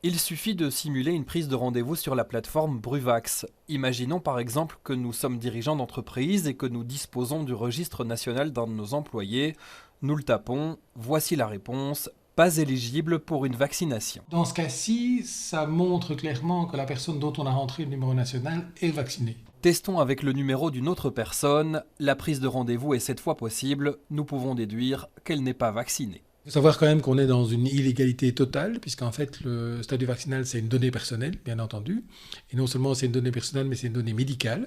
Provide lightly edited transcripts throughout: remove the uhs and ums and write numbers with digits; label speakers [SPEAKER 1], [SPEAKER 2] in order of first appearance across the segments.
[SPEAKER 1] Il suffit de simuler une prise de rendez-vous sur la plateforme Bruvax. Imaginons par exemple que nous sommes dirigeants d'entreprise et que nous disposons du registre national d'un de nos employés. Nous le tapons, voici la réponse, pas éligible pour une vaccination.
[SPEAKER 2] Dans ce cas-ci, ça montre clairement que la personne dont on a rentré le numéro national est vaccinée.
[SPEAKER 1] Testons avec le numéro d'une autre personne, la prise de rendez-vous est cette fois possible, nous pouvons déduire qu'elle n'est pas vaccinée.
[SPEAKER 2] Il faut savoir quand même qu'on est dans une illégalité totale, puisqu'en fait, le statut vaccinal, c'est une donnée personnelle, bien entendu. Et non seulement c'est une donnée personnelle, mais c'est une donnée médicale,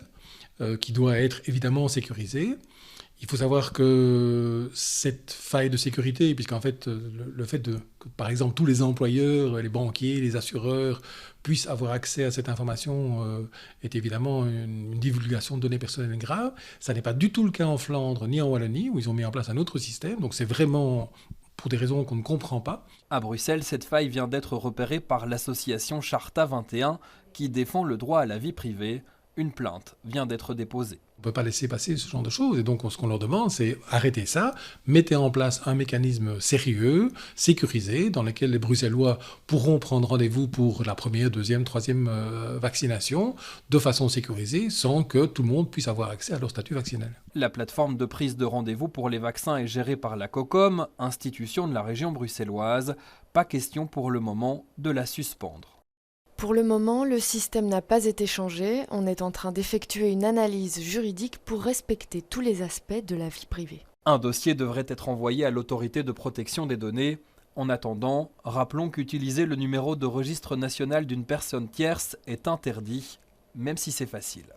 [SPEAKER 2] qui doit être évidemment sécurisée. Il faut savoir que cette faille de sécurité, puisqu'en fait, le fait que, par exemple, tous les employeurs, les banquiers, les assureurs puissent avoir accès à cette information est évidemment une divulgation de données personnelles grave. Ça n'est pas du tout le cas en Flandre ni en Wallonie, où ils ont mis en place un autre système. Donc c'est vraiment pour des raisons qu'on ne comprend pas.
[SPEAKER 1] À Bruxelles, cette faille vient d'être repérée par l'association Charta 21 qui défend le droit à la vie privée. Une plainte vient d'être déposée.
[SPEAKER 2] On ne peut pas laisser passer ce genre de choses. Et donc, ce qu'on leur demande, c'est arrêtez ça, mettez en place un mécanisme sérieux, sécurisé, dans lequel les Bruxellois pourront prendre rendez-vous pour la première, deuxième, troisième vaccination, de façon sécurisée, sans que tout le monde puisse avoir accès à leur statut vaccinal.
[SPEAKER 1] La plateforme de prise de rendez-vous pour les vaccins est gérée par la COCOM, institution de la région bruxelloise. Pas question pour le moment de la suspendre.
[SPEAKER 3] Pour le moment, le système n'a pas été changé. On est en train d'effectuer une analyse juridique pour respecter tous les aspects de la vie privée.
[SPEAKER 1] Un dossier devrait être envoyé à l'autorité de protection des données. En attendant, rappelons qu'utiliser le numéro de registre national d'une personne tierce est interdit, même si c'est facile.